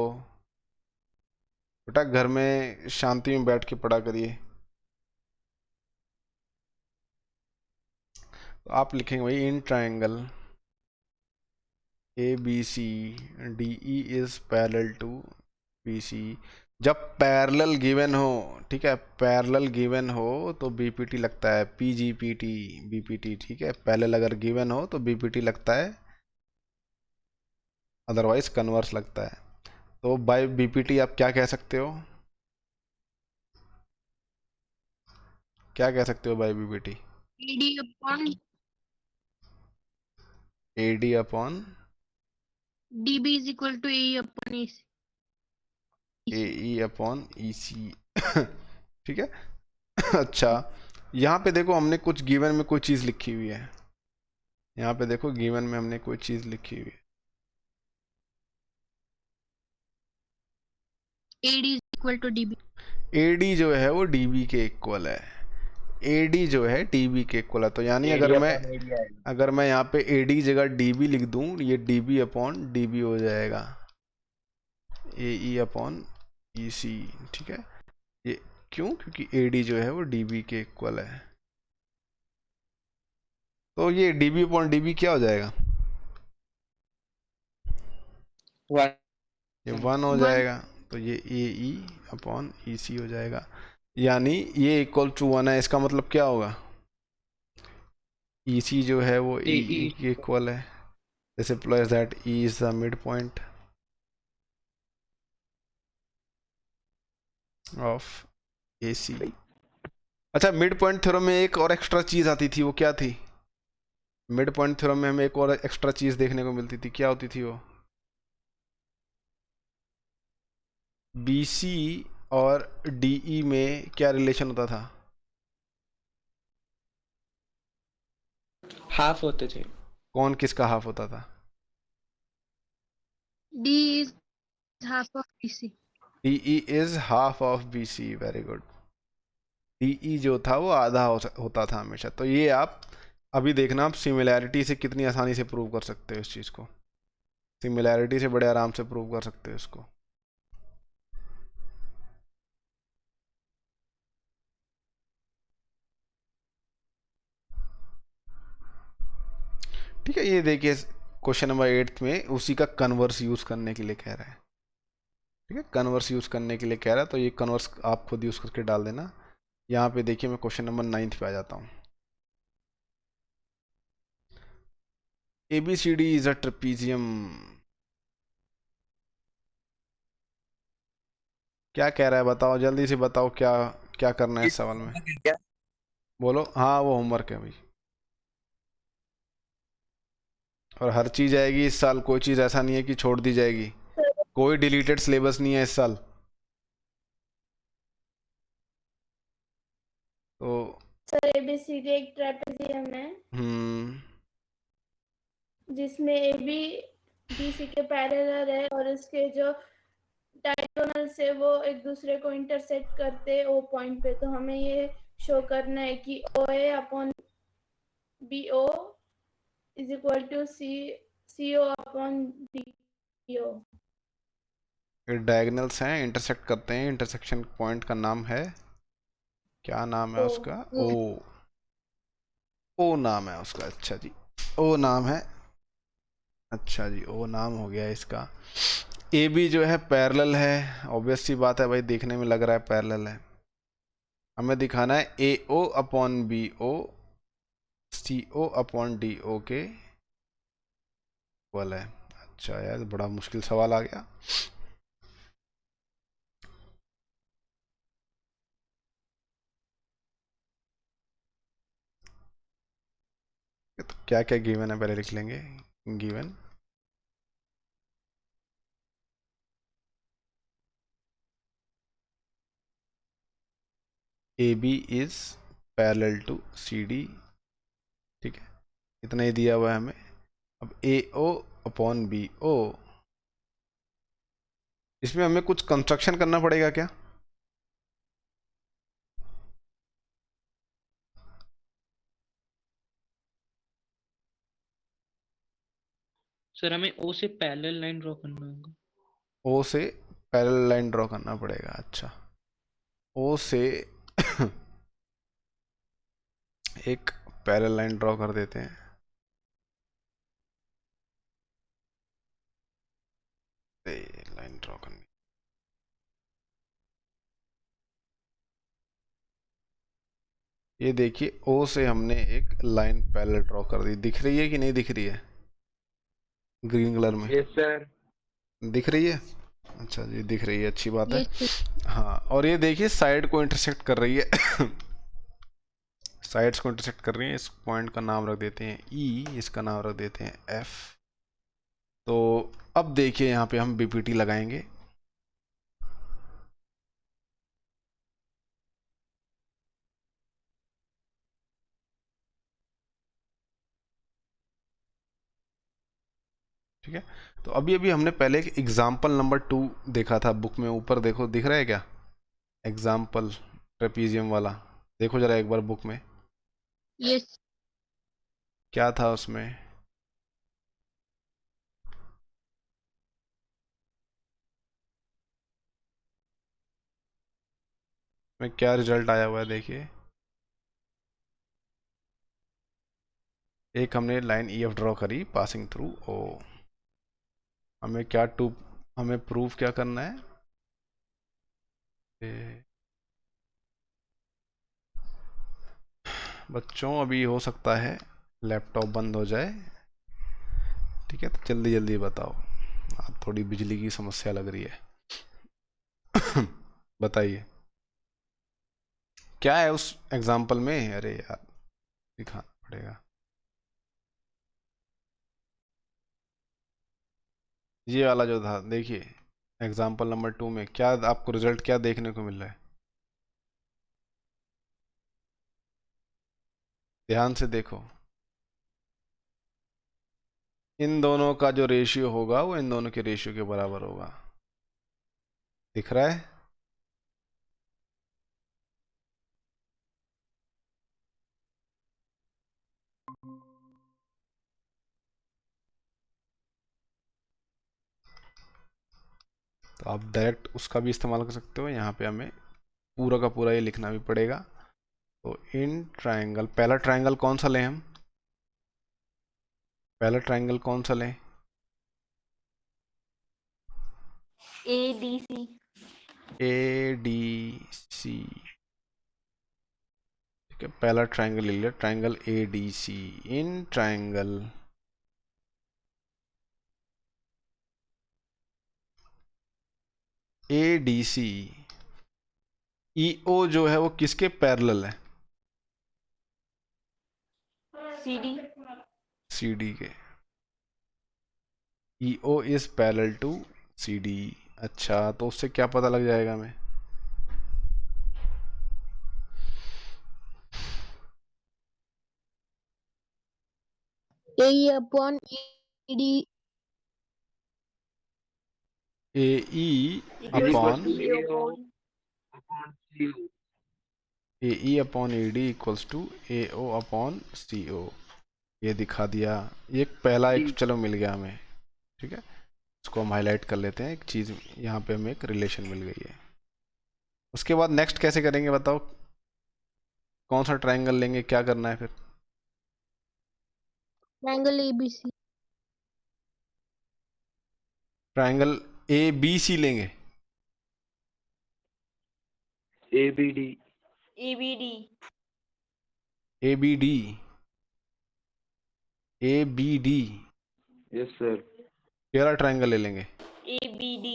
बेटा, घर में शांति में बैठ के पढ़ा करिए। तो आप लिखेंगे भाई, in triangle A B C D E is parallel to B C. जब पैरेलल गिवन हो, ठीक है, पैरेलल गिवन हो तो बीपीटी लगता है, पीजीपीटी बीपीटी। ठीक है, पैरेलल अगर गिवन हो तो बीपीटी लगता है, अदरवाइज कन्वर्स लगता है। तो बाय बीपीटी आप क्या कह सकते हो? क्या कह सकते हो by BPT? AD upon AD upon DB is equal to AE upon AC. AE upon EC ठीक है। अच्छा, यहाँ पे देखो हमने कुछ गिवन में कोई चीज़ लिखी हुई है, यहाँ पे देखो गिवन में हमने कोई चीज़ लिखी हुई है। AD is equal to DB. AD जो है वो DB के इक्वल है, AD जो है DB के इक्वल है। तो यानी अगर मैं यहाँ पे AD जगह DB लिख दूँ, ये DB अपॉन DB हो जाएगा, AE अपॉन EC, ठीक है। ये क्यों? क्योंकि AD जो है वो DB के इक्वल है। तो ये DB अपॉन DB क्या हो जाएगा? ये 1 हो जाएगा। तो ये AE अपॉन EC हो जाएगा, यानी ये इक्वल टू 1 है। इसका मतलब क्या होगा? EC जो है वो AE के इक्वल है। This implies that E is the midpoint of AC। अच्छा, मिड पॉइंट थ्योरम में एक और एक्स्ट्रा चीज आती थी, वो क्या थी? मिड पॉइंट थ्योरम में हमें एक और एक्स्ट्रा चीज देखने को मिलती थी, क्या होती थी वो? BC और DE में क्या रिलेशन होता था? हाफ होते थे। कौन किसका हाफ होता था? D is half of BC. DE is half of BC, very good. DE जो था वो आधा होता था हमेशा। तो ये आप अभी देखना, आप सिमिलैरिटी से कितनी आसानी से प्रूव कर सकते हो इस चीज़ को। सिमिलैरिटी से बड़े आराम से प्रूव कर सकते हो इसको। ठीक है, ये देखिए क्वेश्चन नंबर 8 में उसी का कन्वर्स यूज करने के लिए कह रहा है। ठीक है, कन्वर्स यूज करने के लिए कह रहा है, तो ये कन्वर्स आप खुद यूज करके डाल देना। यहाँ पे देखिए मैं क्वेश्चन नंबर 9 पे आ जाता हूँ। ABCD is a trapezium. क्या कह रहा है बताओ, जल्दी से बताओ, क्या क्या करना है इस सवाल में? बोलो। हाँ, वो होमवर्क है भाई, और हर चीज आएगी इस साल, कोई चीज ऐसा नहीं है कि छोड़ दी जाएगी, कोई डिलीटेड सिलेबस नहीं है इस साल। तो सर ABCD एक ट्रेपेजियम है जिसमें AB BC के पैरेलल है, और इसके जो डायगोनल से वो एक दूसरे को इंटरसेक्ट करते O पॉइंट पे। तो हमें ये शो करना है कि OA upon BO is equal to CO upon DO। ये डायगोनल्स हैं, इंटरसेक्ट करते हैं। इंटरसेक्शन पॉइंट का नाम है, क्या नाम है उसका? ओ नाम है उसका। अच्छा जी, ओ नाम है। अच्छा जी, ओ नाम हो गया इसका। AB जो है पैरेलल है, ऑब्वियस सी बात है भाई, देखने में लग रहा है पैरेलल है। हमें दिखाना है AO upon BO CO upon DO के इक्वल है। अच्छा यार, बड़ा मुश्किल सवाल आ गया। तो क्या क्या गिवन है पहले लिख लेंगे। Given AB is parallel to CD, ठीक है, इतना ही दिया हुआ है हमें। अब AO अपॉन BO, इसमें हमें कुछ कंस्ट्रक्शन करना पड़ेगा क्या? सर हमें O से पैरेलल लाइन ड्रॉ करना होगा। O से पैरेलल लाइन ड्रॉ करना पड़ेगा। अच्छा, O से एक पैरेलल लाइन ड्रॉ कर देते हैं। लाइन ड्रॉ करनी, ये देखिए O से हमने एक लाइन पैरेलल ड्रॉ कर दी। दिख रही है कि नहीं दिख रही है? ग्रीन कलर में। Yes sir. दिख रही है? अच्छा जी, दिख रही है, अच्छी बात है। हाँ, और ये देखिए साइड को इंटरसेक्ट कर रही है साइड्स को इंटरसेक्ट कर रही है। इस पॉइंट का नाम रख देते हैं E, इसका नाम रख देते हैं F। तो अब देखिए यहाँ पे हम BPT लगाएंगे। ठीक है। तो अभी अभी हमने पहले एक एग्जाम्पल नंबर 2 देखा था बुक में, ऊपर देखो, दिख रहा है क्या एग्जाम्पल ट्रेपीजियम वाला? देखो जरा एक बार बुक में Yes. क्या था उसमें। में क्या रिजल्ट आया हुआ है देखिए। एक हमने लाइन ई एफ ड्रॉ करी पासिंग थ्रू ओ। हमें क्या टू हमें प्रूफ क्या करना है? बच्चों अभी हो सकता है लैपटॉप बंद हो जाए, ठीक है, तो जल्दी जल्दी बताओ। आप थोड़ी बिजली की समस्या लग रही है। बताइए क्या है उस एग्जाम्पल में? अरे यार दिखाना पड़ेगा। ये वाला जो था देखिए, एग्जाम्पल नंबर 2 में क्या आपको रिजल्ट क्या देखने को मिल रहा है? ध्यान से देखो, इन दोनों का जो रेशियो होगा वो इन दोनों के रेशियो के बराबर होगा। दिख रहा है? तो आप डायरेक्ट उसका भी इस्तेमाल कर सकते हो। यहाँ पे हमें पूरा का पूरा ये लिखना भी पड़ेगा। तो इन ट्रायंगल, पहला ट्रायंगल कौन सा लें हम? पहला ट्रायंगल कौन सा लें? ADC. ADC, ठीक है, पहला ट्रायंगल ले लिया, triangle ADC। In triangle ADC EO जो है वो किसके पैरेलल है? CD. CD के। EO is parallel to CD। अच्छा, तो उससे क्या पता लग जाएगा हमें? AE upon ED AE equals upon to AO AE upon AD equals to AO upon CO। ये दिखा दिया। ये पहला एक चलो मिल गया हमें, ठीक है, इसको हम हाईलाइट कर लेते हैं। एक चीज़ यहाँ पे हमें एक रिलेशन मिल गई है। उसके बाद नेक्स्ट कैसे करेंगे बताओ? कौन सा ट्रायंगल लेंगे, क्या करना है फिर? triangle ABC. ट्रायंगल ABC लेंगे। ABD. ABD. ABD ABD Yes, sir. केरा ट्रायंगल ले लेंगे। ABD.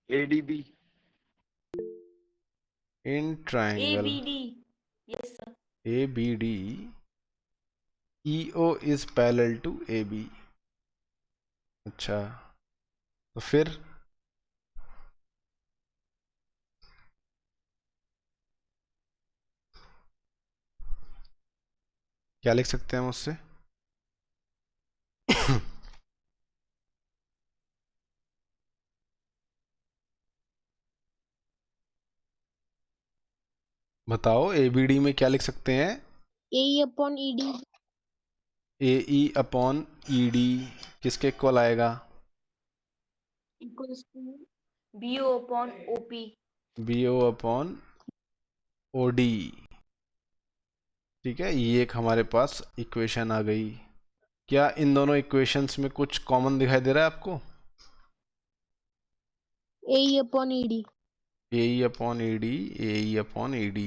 ADB. In triangle ABD. Yes, sir. ABD EO is parallel to AB। अच्छा, तो फिर क्या लिख सकते हैं हम उससे? बताओ ABD में क्या लिख सकते हैं? AE upon ED. AE upon ED किसके इक्वल आएगा? Equals to BO upon OP. BO upon OD। ठीक है, ये एक हमारे पास इक्वेशन आ गई। क्या इन दोनों इक्वेशंस में कुछ कॉमन दिखाई दे रहा है आपको? AE upon ED. AE upon ED, AE upon ED,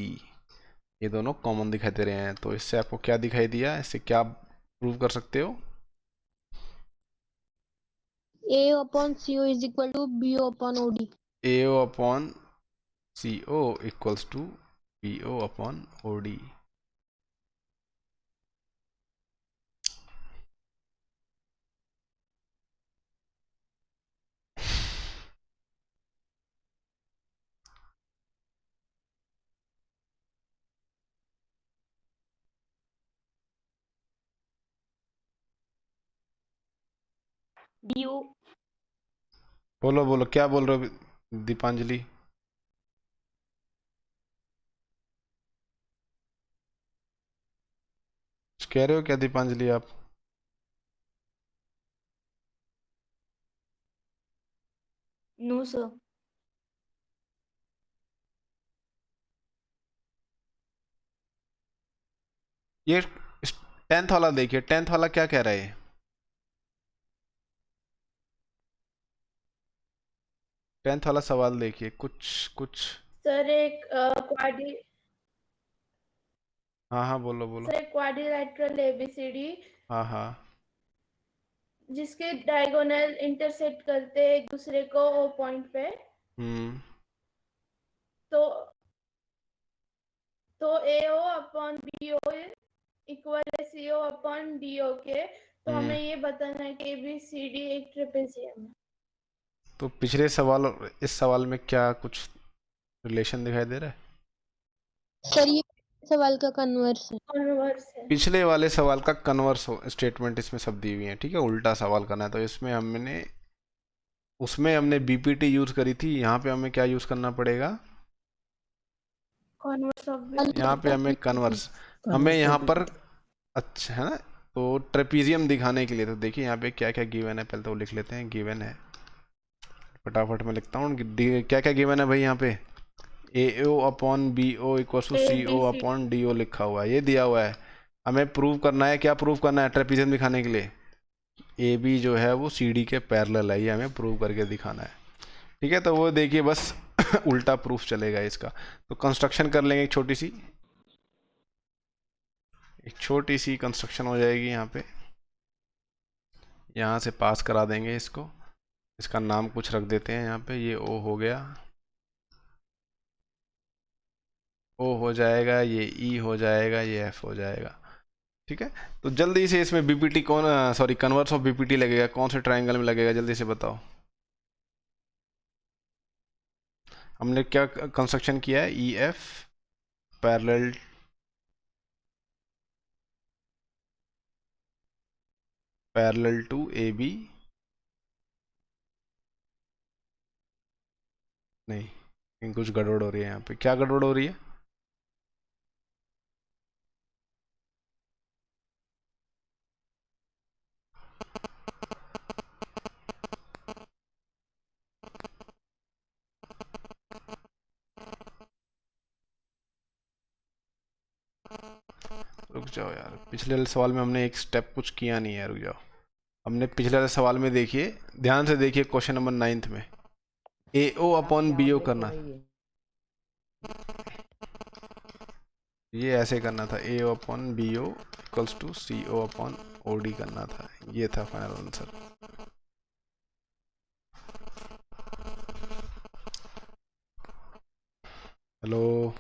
ये दोनों कॉमन दिखाई दे रहे हैं। तो इससे आपको क्या दिखाई दिया? इससे क्या प्रूव कर सकते हो? AO upon CO is equal to BO upon OD. AO upon CO equals to BO upon OD। BO बोलो बोलो, क्या बोल रहे हो दीपांजलि? कुछ कह रहे हो क्या दीपांजलि आप? No sir. ये 10th वाला देखिए, 10th वाला क्या कह रहा है? 10th वाला सवाल देखिए, कुछ कुछ। सर एक क्वाड्री हाँ हाँ, बोलो बोलो। सर एक क्वाड्रिलेटरल ABCD हाँ हाँ। जिसके डायगोनल इंटरसेक्ट करते हैं एक दूसरे को ओ पॉइंट पे, हम्म। तो AO अपॉन BO इक्वल है CO अपॉन DO के। तो हमें ये बताना है कि ABCD एक ट्रेपेजियम है। तो पिछले सवाल और इस सवाल में क्या कुछ रिलेशन दिखाई दे रहा है? सर ये सवाल का कन्वर्स है। कन्वर्स है। पिछले वाले सवाल का कन्वर्स स्टेटमेंट इसमें सब दी हुई है, ठीक है। उल्टा सवाल करना है तो इसमें हमने बीपीटी यूज करी थी, यहाँ पे हमें क्या यूज करना पड़ेगा? कन्वर्स ऑफ यहाँ पे हमें कन्वर्स, हमें यहाँ पर, अच्छा है ना। तो ट्रेपीजियम दिखाने के लिए, तो देखिए यहाँ पे क्या क्या गिवन है, पहले तो वो लिख लेते हैं। गिवन है, फटाफट मैं लिखता हूँ क्या क्या गिवन है भाई। यहाँ पे AO upon BO equal to CO upon DO लिखा हुआ है, ये दिया हुआ है। हमें प्रूव करना है, क्या प्रूव करना है ट्रेपीजियम दिखाने के लिए? AB जो है वो CD के पैरेलल है, ये हमें प्रूव करके दिखाना है, ठीक है। तो वो देखिए बस उल्टा प्रूफ चलेगा इसका। तो कंस्ट्रक्शन कर लेंगे, एक छोटी सी कंस्ट्रक्शन हो जाएगी यहाँ पे। यहाँ से पास करा देंगे इसको, इसका नाम कुछ रख देते हैं यहाँ पे। ये O हो गया, O हो जाएगा, ये E हो जाएगा, ये F हो जाएगा, ठीक है। तो जल्दी से इसमें बीपीटी कन्वर्स ऑफ बीपीटी लगेगा कौन से ट्रायंगल में लगेगा, जल्दी से बताओ। हमने क्या कंस्ट्रक्शन किया है? EF पैरेलल टू AB, नहीं कुछ गड़बड़ हो रही है यहाँ पे। क्या गड़बड़ हो रही है? रुक जाओ यार, पिछले वाले सवाल में हमने एक स्टेप कुछ किया नहीं है, रुक जाओ। हमने पिछले वाले सवाल में देखिए, ध्यान से देखिए, क्वेश्चन नंबर 9 में AO अपॉन BO करना, ये ऐसे करना था। AO upon BO equals to CO upon OD करना था, ये था फाइनल आंसर। हेलो।